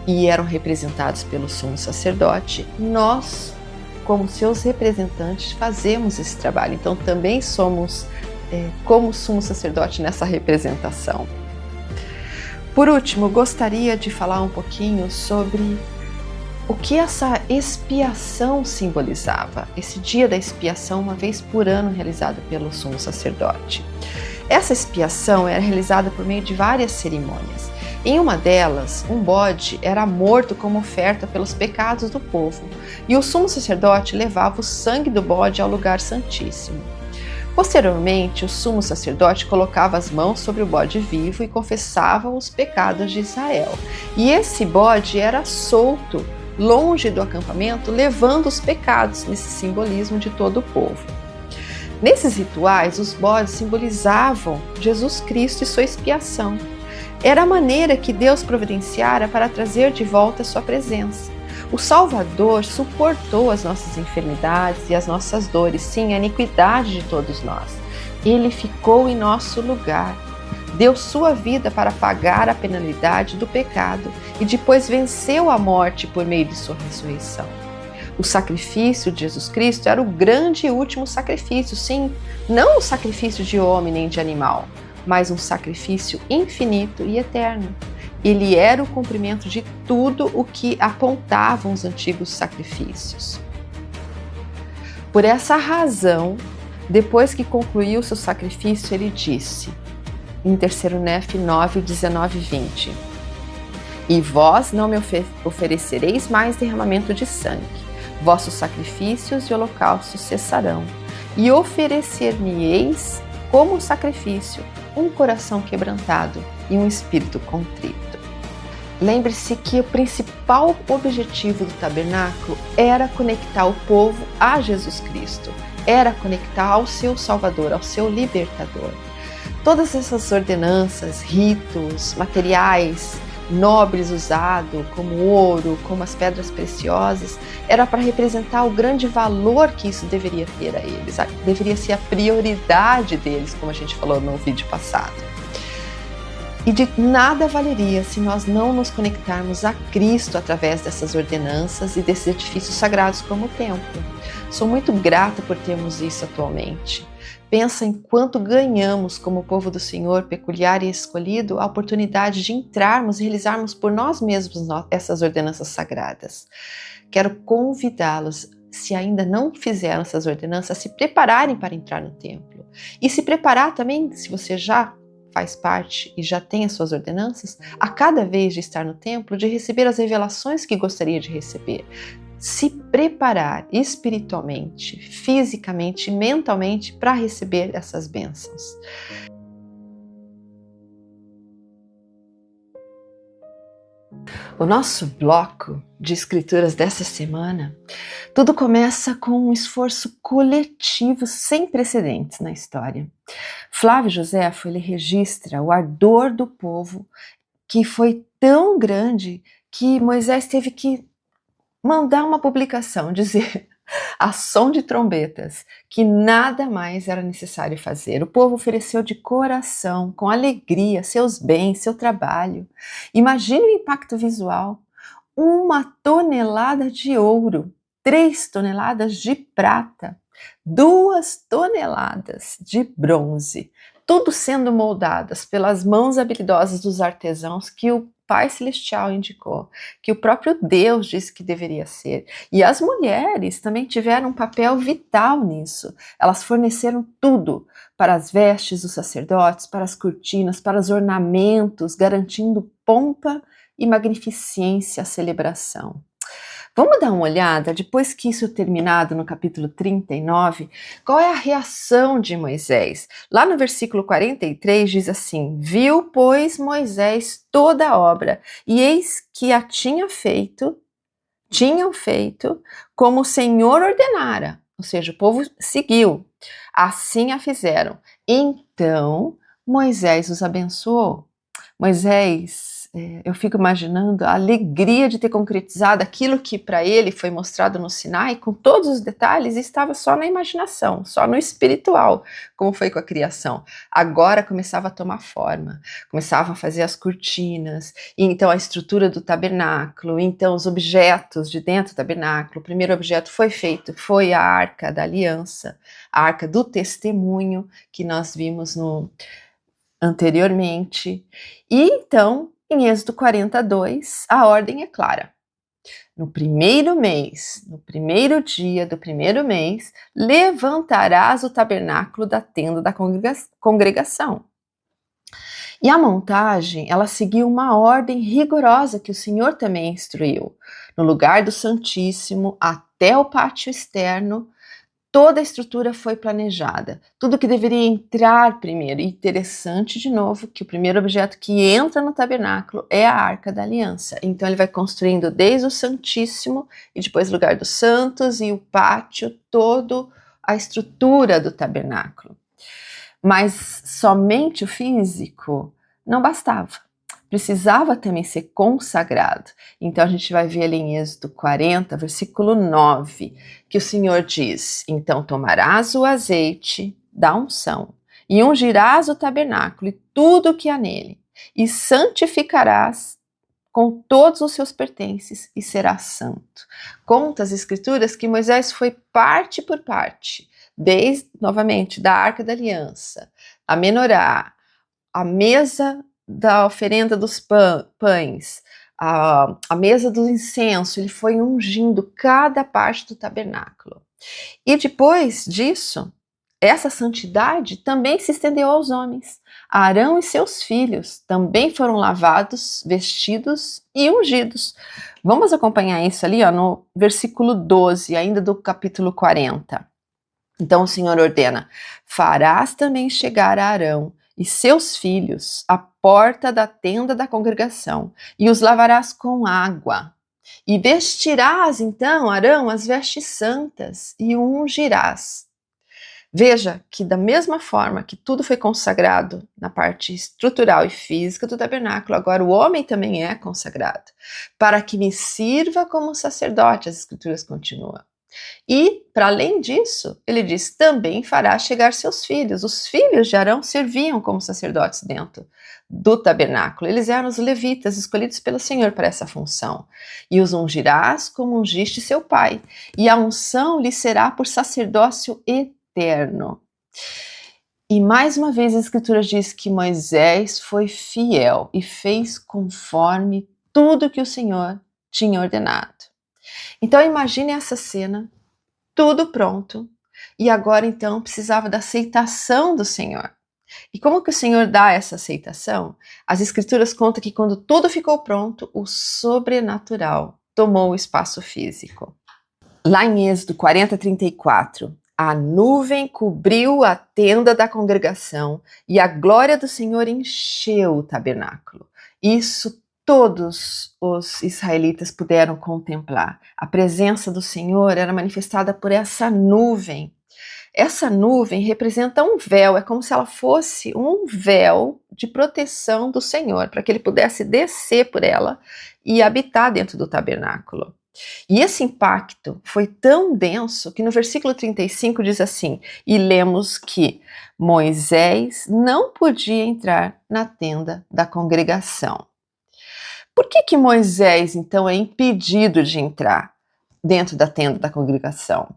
e eram representados pelo sumo sacerdote, nós, como seus representantes, fazemos esse trabalho. Então também somos como sumo sacerdote nessa representação. Por último, gostaria de falar um pouquinho sobre o que essa expiação simbolizava. Esse dia da expiação, uma vez por ano, realizado pelo sumo sacerdote. Essa expiação era realizada por meio de várias cerimônias. Em uma delas, um bode era morto como oferta pelos pecados do povo, e o sumo sacerdote levava o sangue do bode ao lugar santíssimo. Posteriormente, o sumo sacerdote colocava as mãos sobre o bode vivo e confessava os pecados de Israel. E esse bode era solto, longe do acampamento, levando os pecados, nesse simbolismo de todo o povo. Nesses rituais, os bodes simbolizavam Jesus Cristo e sua expiação. Era a maneira que Deus providenciara para trazer de volta a sua presença. O Salvador suportou as nossas enfermidades e as nossas dores, sim, a iniquidade de todos nós. Ele ficou em nosso lugar, deu sua vida para pagar a penalidade do pecado e depois venceu a morte por meio de sua ressurreição. O sacrifício de Jesus Cristo era o grande e último sacrifício, sim, não o sacrifício de homem nem de animal, mas um sacrifício infinito e eterno. Ele era o cumprimento de tudo o que apontavam os antigos sacrifícios. Por essa razão, depois que concluiu seu sacrifício, ele disse, em 3 Nef 9, 19 e 20, e vós não me oferecereis mais derramamento de sangue, vossos sacrifícios e holocaustos cessarão, e oferecer-me-eis como sacrifício um coração quebrantado e um espírito contrito. Lembre-se que o principal objetivo do tabernáculo era conectar o povo a Jesus Cristo, era conectar ao seu Salvador, ao seu Libertador. Todas essas ordenanças, ritos, materiais nobres usados, como ouro, como as pedras preciosas, era para representar o grande valor que isso deveria ter a eles, deveria ser a prioridade deles, como a gente falou no vídeo passado. E de nada valeria se nós não nos conectarmos a Cristo através dessas ordenanças e desses edifícios sagrados como o templo. Sou muito grata por termos isso atualmente. Pensa em quanto ganhamos como povo do Senhor, peculiar e escolhido, a oportunidade de entrarmos e realizarmos por nós mesmos essas ordenanças sagradas. Quero convidá-los, se ainda não fizeram essas ordenanças, a se prepararem para entrar no templo. E se preparar também, se você já faz parte e já tem as suas ordenanças, a cada vez de estar no templo, de receber as revelações que gostaria de receber. Se preparar espiritualmente, fisicamente, mentalmente para receber essas bênçãos. O nosso bloco de escrituras dessa semana, tudo começa com um esforço coletivo sem precedentes na história. Flávio Joséfo, ele registra o ardor do povo, que foi tão grande que Moisés teve que mandar uma publicação, dizer a som de trombetas, que nada mais era necessário fazer. O povo ofereceu de coração, com alegria, seus bens, seu trabalho. Imagine o impacto visual. 1 tonelada de ouro, 3 toneladas de prata, 2 toneladas de bronze, tudo sendo moldadas pelas mãos habilidosas dos artesãos que o Pai Celestial indicou, que o próprio Deus disse que deveria ser. E as mulheres também tiveram um papel vital nisso. Elas forneceram tudo para as vestes dos sacerdotes, para as cortinas, para os ornamentos, garantindo pompa e magnificência à celebração. Vamos dar uma olhada, depois que isso terminado no capítulo 39, qual é a reação de Moisés? Lá no versículo 43 diz assim, viu, pois, Moisés toda a obra, e eis que a tinham feito como o Senhor ordenara, ou seja, o povo seguiu, assim a fizeram. Então, Moisés os abençoou. Moisés, eu fico imaginando a alegria de ter concretizado aquilo que para ele foi mostrado no Sinai, com todos os detalhes, estava só na imaginação, só no espiritual, como foi com a criação. Agora começava a tomar forma, começavam a fazer as cortinas, e então a estrutura do tabernáculo, então os objetos de dentro do tabernáculo. O primeiro objeto foi feito, foi a Arca da Aliança, a Arca do Testemunho, que nós vimos anteriormente. E então, em Êxodo 42, a ordem é clara. No primeiro mês, no primeiro dia do primeiro mês, levantarás o tabernáculo da tenda da congregação. E a montagem, ela seguiu uma ordem rigorosa que o Senhor também instruiu. No lugar do Santíssimo, até o pátio externo, toda a estrutura foi planejada, tudo que deveria entrar primeiro. E interessante, de novo, que o primeiro objeto que entra no tabernáculo é a Arca da Aliança. Então ele vai construindo desde o Santíssimo e depois o lugar dos santos e o pátio, toda a estrutura do tabernáculo. Mas somente o físico não bastava. Precisava também ser consagrado. Então a gente vai ver ali em Êxodo 40, versículo 9, que o Senhor diz, então tomarás o azeite da unção e ungirás o tabernáculo e tudo o que há nele, e santificarás com todos os seus pertences e será santo. Conta as escrituras que Moisés foi parte por parte, desde, novamente, da Arca da Aliança, a menorá, a mesa da oferenda dos pães, a mesa do incenso, ele foi ungindo cada parte do tabernáculo. E depois disso, essa santidade também se estendeu aos homens. Arão e seus filhos também foram lavados, vestidos e ungidos. Vamos acompanhar isso ali no versículo 12, ainda do capítulo 40. Então o Senhor ordena: farás também chegar a Arão e seus filhos à porta da tenda da congregação, e os lavarás com água. E vestirás então, Arão, as vestes santas, e o ungirás. Veja que da mesma forma que tudo foi consagrado na parte estrutural e física do tabernáculo, agora o homem também é consagrado, para que me sirva como sacerdote, as escrituras continuam. E, para além disso, ele diz, também fará chegar seus filhos. Os filhos de Arão serviam como sacerdotes dentro do tabernáculo. Eles eram os levitas, escolhidos pelo Senhor para essa função. E os ungirás como ungiste seu pai, e a unção lhe será por sacerdócio eterno. E mais uma vez a Escritura diz que Moisés foi fiel e fez conforme tudo que o Senhor tinha ordenado. Então imagine essa cena, tudo pronto, e agora então precisava da aceitação do Senhor. E como que o Senhor dá essa aceitação? As Escrituras contam que quando tudo ficou pronto, o sobrenatural tomou o espaço físico. Lá em Êxodo 40:34, a nuvem cobriu a tenda da congregação e a glória do Senhor encheu o tabernáculo. Isso todos os israelitas puderam contemplar. A presença do Senhor era manifestada por essa nuvem. Essa nuvem representa um véu, é como se ela fosse um véu de proteção do Senhor, para que ele pudesse descer por ela e habitar dentro do tabernáculo. E esse impacto foi tão denso que no versículo 35 diz assim, e lemos que Moisés não podia entrar na tenda da congregação. Por que Moisés, então, é impedido de entrar dentro da tenda da congregação?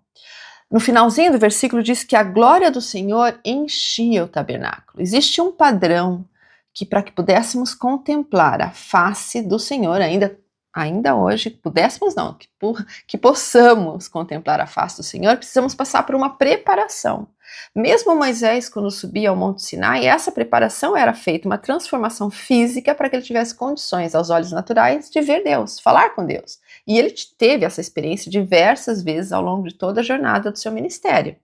No finalzinho do versículo diz que a glória do Senhor enchia o tabernáculo. Existe um padrão que, para que pudéssemos contemplar a face do Senhor, ainda hoje, pudéssemos não, que possamos contemplar a face do Senhor, precisamos passar por uma preparação. Mesmo Moisés, quando subia ao Monte Sinai, essa preparação era feita, uma transformação física para que ele tivesse condições, aos olhos naturais, de ver Deus, falar com Deus. E ele teve essa experiência diversas vezes ao longo de toda a jornada do seu ministério.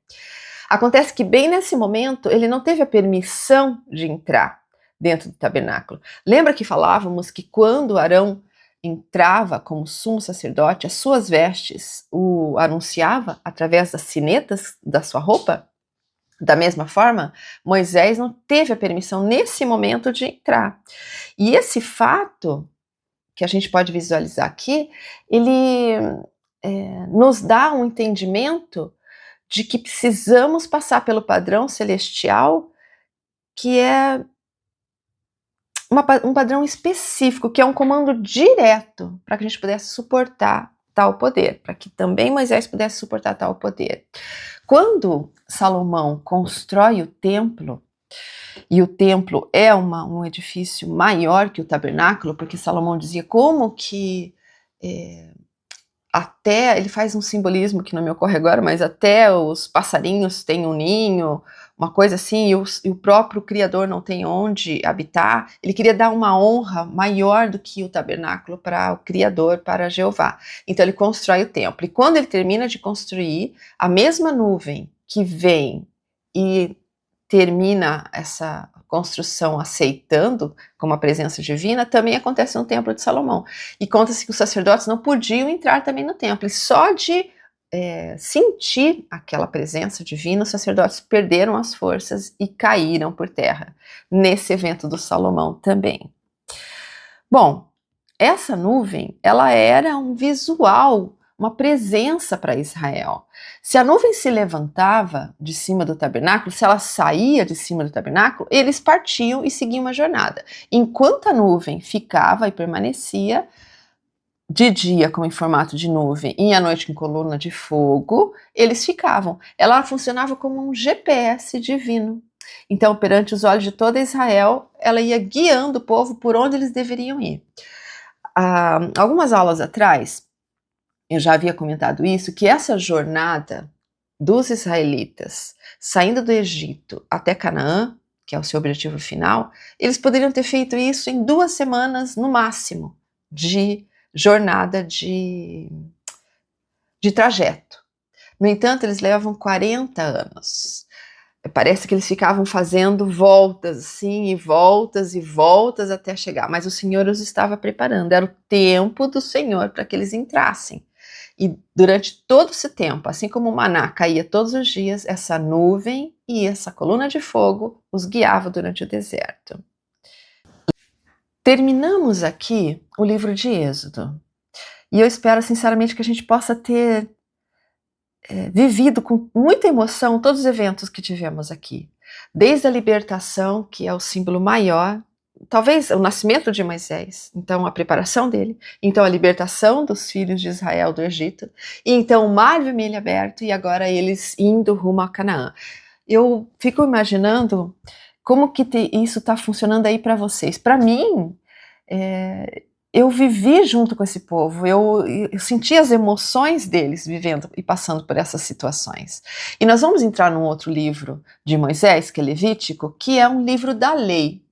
Acontece que bem nesse momento, ele não teve a permissão de entrar dentro do tabernáculo. Lembra que falávamos que quando Arão entrava como sumo sacerdote, as suas vestes o anunciava através das sinetas da sua roupa? Da mesma forma, Moisés não teve a permissão nesse momento de entrar. E esse fato, que a gente pode visualizar aqui, ele nos dá um entendimento de que precisamos passar pelo padrão celestial, que é um padrão específico, que é um comando direto para que a gente pudesse suportar tal poder, para que também Moisés pudesse suportar tal poder. Quando Salomão constrói o templo, e o templo é um edifício maior que o tabernáculo, porque Salomão dizia como que até, ele faz um simbolismo que não me ocorre agora, mas até os passarinhos têm um ninho, uma coisa assim, e o próprio Criador não tem onde habitar. Ele queria dar uma honra maior do que o tabernáculo para o Criador, para Jeová. Então ele constrói o templo. E quando ele termina de construir, a mesma nuvem que vem e termina essa construção aceitando como a presença divina, também acontece no templo de Salomão. E conta-se que os sacerdotes não podiam entrar também no templo. E só de sentir aquela presença divina, os sacerdotes perderam as forças e caíram por terra. Nesse evento do Salomão também. Bom, essa nuvem, ela era um visual, uma presença para Israel. Se a nuvem se levantava de cima do tabernáculo, se ela saía de cima do tabernáculo, eles partiam e seguiam a jornada. Enquanto a nuvem ficava e permanecia, de dia como em formato de nuvem e à noite em coluna de fogo, eles ficavam. Ela funcionava como um GPS divino. Então, perante os olhos de toda Israel, ela ia guiando o povo por onde eles deveriam ir. Algumas aulas atrás, eu já havia comentado isso, que essa jornada dos israelitas saindo do Egito até Canaã, que é o seu objetivo final, eles poderiam ter feito isso em 2 semanas no máximo de jornada de trajeto. No entanto, eles levam 40 anos. Parece que eles ficavam fazendo voltas, assim, e voltas e voltas até chegar. Mas o Senhor os estava preparando. Era o tempo do Senhor para que eles entrassem. E durante todo esse tempo, assim como o maná caía todos os dias, essa nuvem e essa coluna de fogo os guiava durante o deserto. Terminamos aqui o livro de Êxodo. E eu espero sinceramente que a gente possa ter vivido com muita emoção todos os eventos que tivemos aqui. Desde a libertação, que é o símbolo maior, talvez o nascimento de Moisés, então a preparação dele, então a libertação dos filhos de Israel do Egito, e então o Mar Vermelho aberto e agora eles indo rumo a Canaã. Eu fico imaginando como que isso está funcionando aí para vocês. Para mim, eu vivi junto com esse povo, eu senti as emoções deles vivendo e passando por essas situações. E nós vamos entrar num outro livro de Moisés, que é Levítico, que é um livro da lei.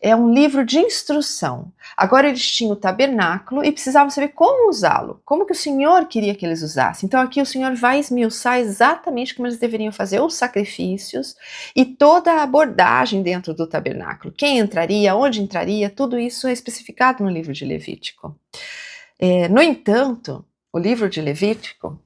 É um livro de instrução. Agora eles tinham o tabernáculo e precisavam saber como usá-lo, como que o Senhor queria que eles usassem. Então aqui o Senhor vai esmiuçar exatamente como eles deveriam fazer os sacrifícios e toda a abordagem dentro do tabernáculo. Quem entraria, onde entraria, tudo isso é especificado no livro de Levítico. No entanto, o livro de Levítico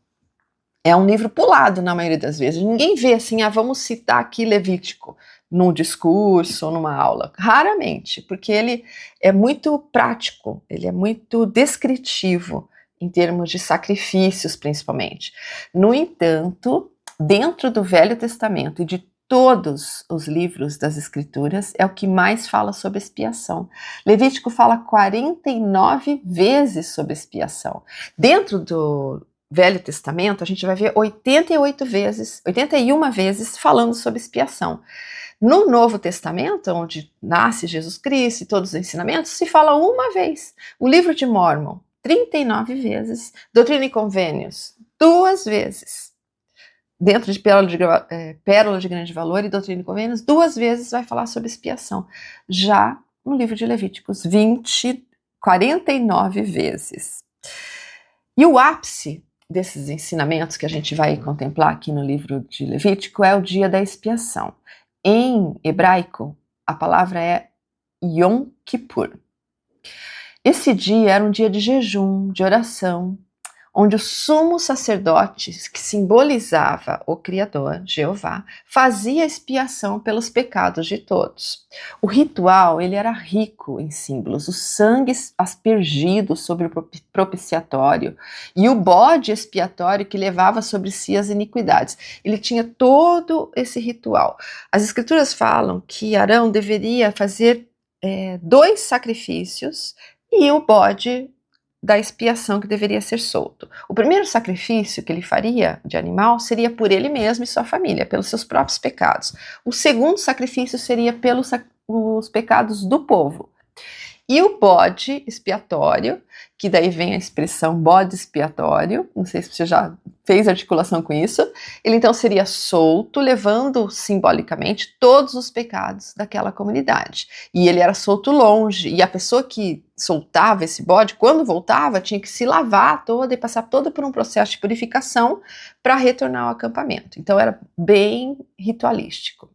é um livro pulado na maioria das vezes. Ninguém vê assim, vamos citar aqui Levítico num discurso ou numa aula. Raramente, porque ele é muito prático, ele é muito descritivo em termos de sacrifícios, principalmente. No entanto, dentro do Velho Testamento e de todos os livros das Escrituras, é o que mais fala sobre expiação. Levítico fala 49 vezes sobre expiação. Dentro do Velho Testamento, a gente vai ver 81 vezes falando sobre expiação. No Novo Testamento, onde nasce Jesus Cristo e todos os ensinamentos, se fala uma vez. O livro de Mórmon, 39 vezes. Doutrina e Convênios, 2 vezes. Dentro de Pérola de Grande Valor e Doutrina e Convênios, 2 vezes vai falar sobre expiação. Já no livro de Levíticos, 49 vezes. E o ápice desses ensinamentos que a gente vai contemplar aqui no livro de Levítico é o dia da expiação. Em hebraico, a palavra é Yom Kippur. Esse dia era um dia de jejum, de oração, onde o sumo sacerdote, que simbolizava o Criador, Jeová, fazia expiação pelos pecados de todos. O ritual, ele era rico em símbolos, o sangue aspergido sobre o propiciatório e o bode expiatório que levava sobre si as iniquidades. Ele tinha todo esse ritual. As escrituras falam que Arão deveria fazer 2 sacrifícios e o bode da expiação que deveria ser solto. O primeiro sacrifício que ele faria de animal seria por ele mesmo e sua família, pelos seus próprios pecados. O segundo sacrifício seria pelos os pecados do povo. E o bode expiatório, que daí vem a expressão bode expiatório, não sei se você já fez articulação com isso, ele então seria solto, levando simbolicamente todos os pecados daquela comunidade. E ele era solto longe, e a pessoa que soltava esse bode, quando voltava, tinha que se lavar toda e passar toda por um processo de purificação para retornar ao acampamento. Então era bem ritualístico.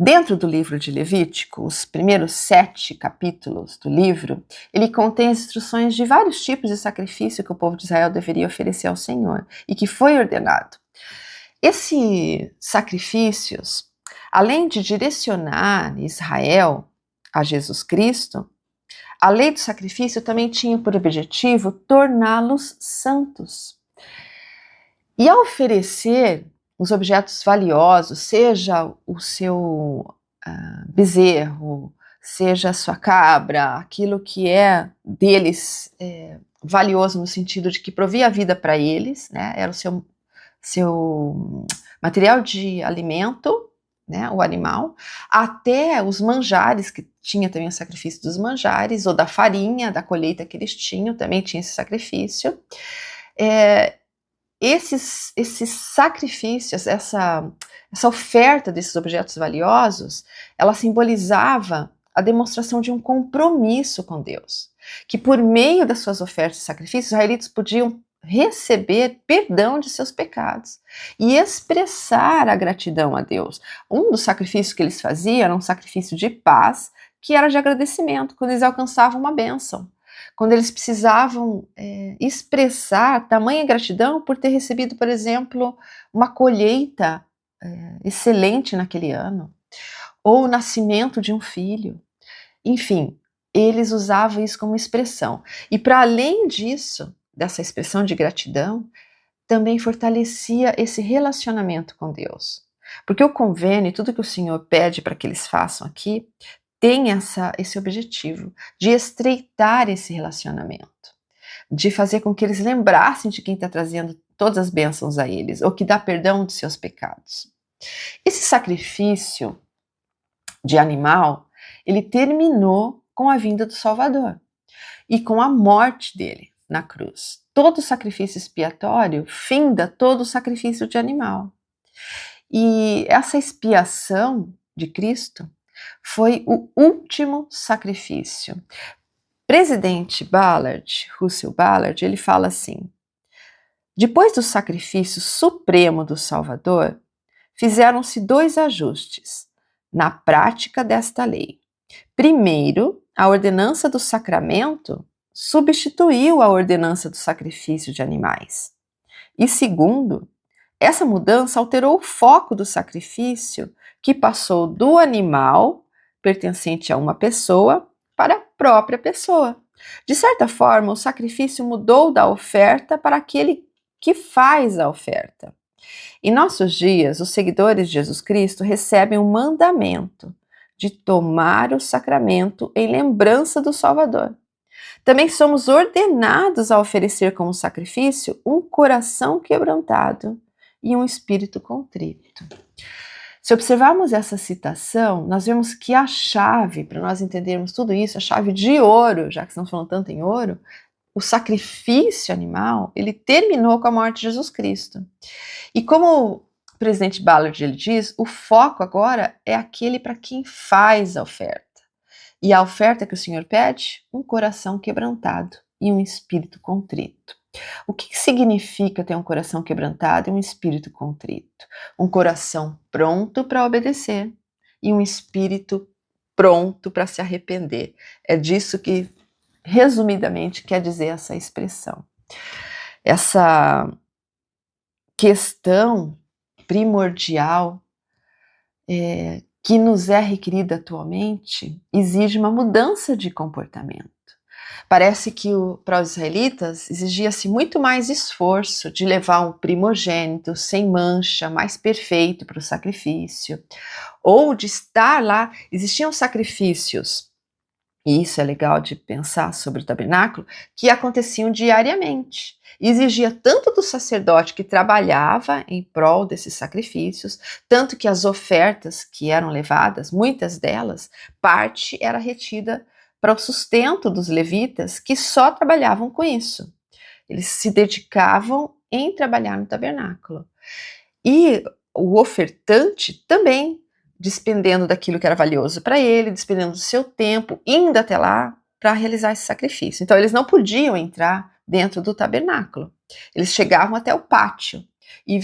Dentro do livro de Levítico, os primeiros 7 capítulos do livro, ele contém as instruções de vários tipos de sacrifício que o povo de Israel deveria oferecer ao Senhor e que foi ordenado. Esses sacrifícios, além de direcionar Israel a Jesus Cristo, A lei do sacrifício também tinha por objetivo torná-los santos. E ao oferecer os objetos valiosos, seja o seu bezerro, seja a sua cabra, aquilo que é deles valioso no sentido de que provia a vida para eles, né? Era o seu material de alimento, né? O animal, até os manjares, que tinha também o sacrifício dos manjares, ou da farinha, da colheita que eles tinham, também tinha esse sacrifício. Esses sacrifícios, essa oferta desses objetos valiosos, ela simbolizava a demonstração de um compromisso com Deus, que por meio das suas ofertas e sacrifícios, os israelitas podiam receber perdão de seus pecados e expressar a gratidão a Deus. Um dos sacrifícios que eles faziam era um sacrifício de paz, que era de agradecimento, quando eles alcançavam uma bênção. Quando eles precisavam expressar tamanha gratidão por ter recebido, por exemplo, uma colheita excelente naquele ano, ou o nascimento de um filho. Enfim, eles usavam isso como expressão. E para além disso, dessa expressão de gratidão, também fortalecia esse relacionamento com Deus. Porque o convênio e tudo que o Senhor pede para que eles façam aqui, tem esse objetivo de estreitar esse relacionamento, de fazer com que eles lembrassem de quem está trazendo todas as bênçãos a eles, ou que dá perdão de seus pecados. Esse sacrifício de animal, ele terminou com a vinda do Salvador e com a morte dele na cruz. Todo sacrifício expiatório finda todo o sacrifício de animal. E essa expiação de Cristo foi o último sacrifício. Presidente Ballard, Russell Ballard, ele fala assim: depois do sacrifício supremo do Salvador, fizeram-se 2 ajustes na prática desta lei. Primeiro, a ordenança do sacramento substituiu a ordenança do sacrifício de animais. E segundo, essa mudança alterou o foco do sacrifício, que passou do animal, pertencente a uma pessoa, para a própria pessoa. De certa forma, o sacrifício mudou da oferta para aquele que faz a oferta. Em nossos dias, os seguidores de Jesus Cristo recebem um mandamento de tomar o sacramento em lembrança do Salvador. Também somos ordenados a oferecer como sacrifício um coração quebrantado e um espírito contrito. Se observarmos essa citação, nós vemos que a chave, para nós entendermos tudo isso, a chave de ouro, já que estamos falando tanto em ouro, o sacrifício animal, ele terminou com a morte de Jesus Cristo. E como o presidente Ballard ele diz, o foco agora é aquele para quem faz a oferta. E a oferta que o Senhor pede? Um coração quebrantado e um espírito contrito. O que significa ter um coração quebrantado e um espírito contrito? Um coração pronto para obedecer e um espírito pronto para se arrepender. É disso que, resumidamente, quer dizer essa expressão. Essa questão primordial que nos é requerida atualmente exige uma mudança de comportamento. Parece que para os israelitas exigia-se muito mais esforço de levar um primogênito sem mancha, mais perfeito para o sacrifício, ou de estar lá. Existiam sacrifícios, e isso é legal de pensar sobre o tabernáculo, que aconteciam diariamente. Exigia tanto do sacerdote que trabalhava em prol desses sacrifícios, tanto que as ofertas que eram levadas, muitas delas, parte era retida para o sustento dos levitas, que só trabalhavam com isso. Eles se dedicavam em trabalhar no tabernáculo. E o ofertante também, despendendo daquilo que era valioso para ele, despendendo do seu tempo, indo até lá para realizar esse sacrifício. Então eles não podiam entrar dentro do tabernáculo. Eles chegavam até o pátio e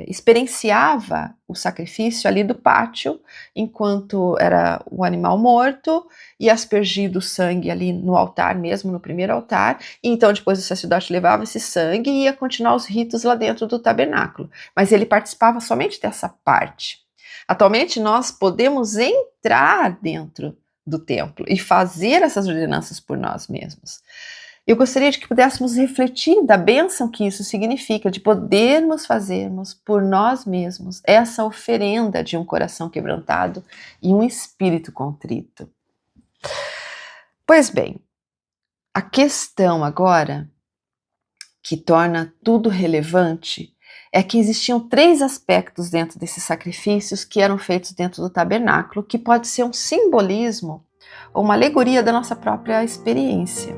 experienciava o sacrifício ali do pátio, enquanto era o animal morto e aspergido o sangue ali no altar mesmo, no primeiro altar, e então depois o sacerdote levava esse sangue e ia continuar os ritos lá dentro do tabernáculo, mas ele participava somente dessa parte. Atualmente nós podemos entrar dentro do templo e fazer essas ordenanças por nós mesmos. Eu gostaria de que pudéssemos refletir da bênção que isso significa, de podermos fazermos por nós mesmos essa oferenda de um coração quebrantado e um espírito contrito. Pois bem, a questão agora que torna tudo relevante é que existiam 3 aspectos dentro desses sacrifícios que eram feitos dentro do tabernáculo, que pode ser um simbolismo ou uma alegoria da nossa própria experiência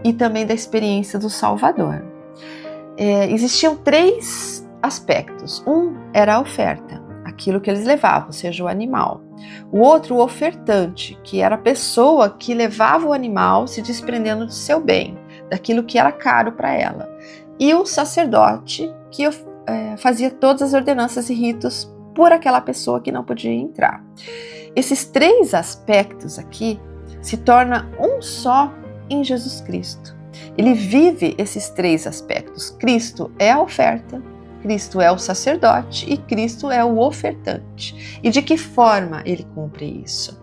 e também da experiência do Salvador. Existiam 3 aspectos. Um era a oferta, aquilo que eles levavam, ou seja, o animal. O outro, o ofertante, que era a pessoa que levava o animal se desprendendo do seu bem, daquilo que era caro para ela. E o sacerdote, que fazia todas as ordenanças e ritos por aquela pessoa que não podia entrar. Esses 3 aspectos aqui se tornam um só em Jesus Cristo. Ele vive esses 3 aspectos. Cristo é a oferta, Cristo é o sacerdote e Cristo é o ofertante. E de que forma ele cumpre isso?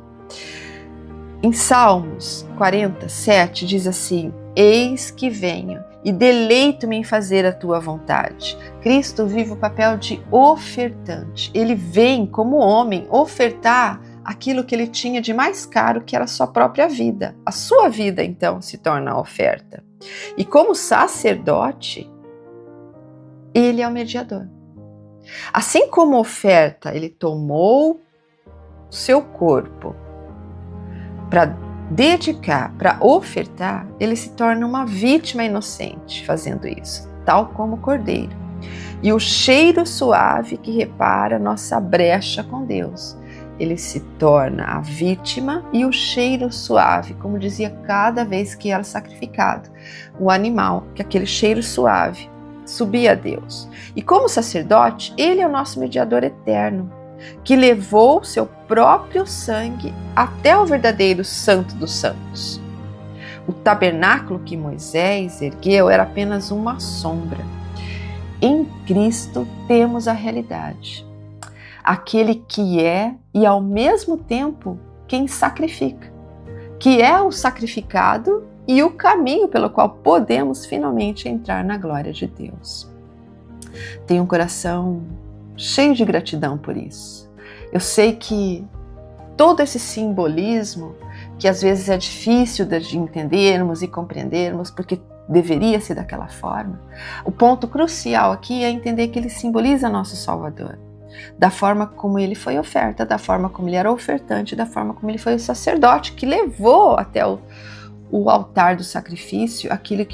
Em Salmos 47 diz assim: eis que venho e deleito-me em fazer a tua vontade. Cristo vive o papel de ofertante. Ele vem como homem ofertar aquilo que ele tinha de mais caro, que era a sua própria vida. A sua vida, então, se torna a oferta. E como sacerdote, ele é o mediador. Assim como oferta, ele tomou o seu corpo para dedicar, para ofertar, ele se torna uma vítima inocente fazendo isso, tal como o cordeiro. E o cheiro suave que repara nossa brecha com Deus. Ele se torna a vítima e o cheiro suave, como dizia cada vez que era sacrificado o animal, que aquele cheiro suave subia a Deus. E como sacerdote, ele é o nosso mediador eterno, que levou seu próprio sangue até o verdadeiro Santo dos Santos. O tabernáculo que Moisés ergueu era apenas uma sombra. Em Cristo temos a realidade. Aquele que é e ao mesmo tempo quem sacrifica, que é o sacrificado e o caminho pelo qual podemos finalmente entrar na glória de Deus. Tenho um coração cheio de gratidão por isso. Eu sei que todo esse simbolismo, que às vezes é difícil de entendermos e compreendermos, porque deveria ser daquela forma, o ponto crucial aqui é entender que ele simboliza nosso Salvador. Da forma como ele foi oferta, da forma como ele era ofertante, da forma como ele foi o sacerdote que levou até o altar do sacrifício aquilo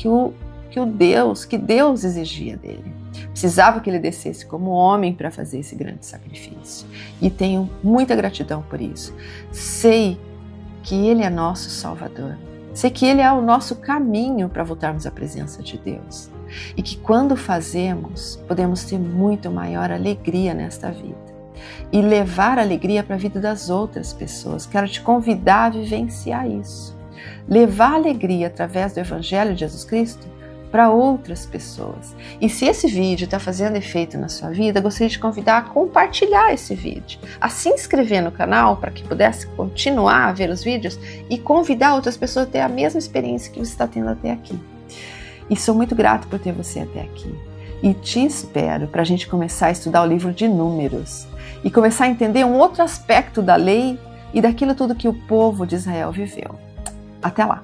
que Deus exigia dele. Precisava que ele descesse como homem para fazer esse grande sacrifício. E tenho muita gratidão por isso. Sei que ele é nosso Salvador. Sei que ele é o nosso caminho para voltarmos à presença de Deus. E que quando fazemos, podemos ter muito maior alegria nesta vida. E levar alegria para a vida das outras pessoas. Quero te convidar a vivenciar isso. Levar alegria através do Evangelho de Jesus Cristo para outras pessoas. E se esse vídeo está fazendo efeito na sua vida, gostaria de te convidar a compartilhar esse vídeo, a se inscrever no canal para que pudesse continuar a ver os vídeos e convidar outras pessoas a ter a mesma experiência que você está tendo até aqui. E sou muito grato por ter você até aqui. E te espero para a gente começar a estudar o livro de Números e começar a entender um outro aspecto da lei e daquilo tudo que o povo de Israel viveu. Até lá!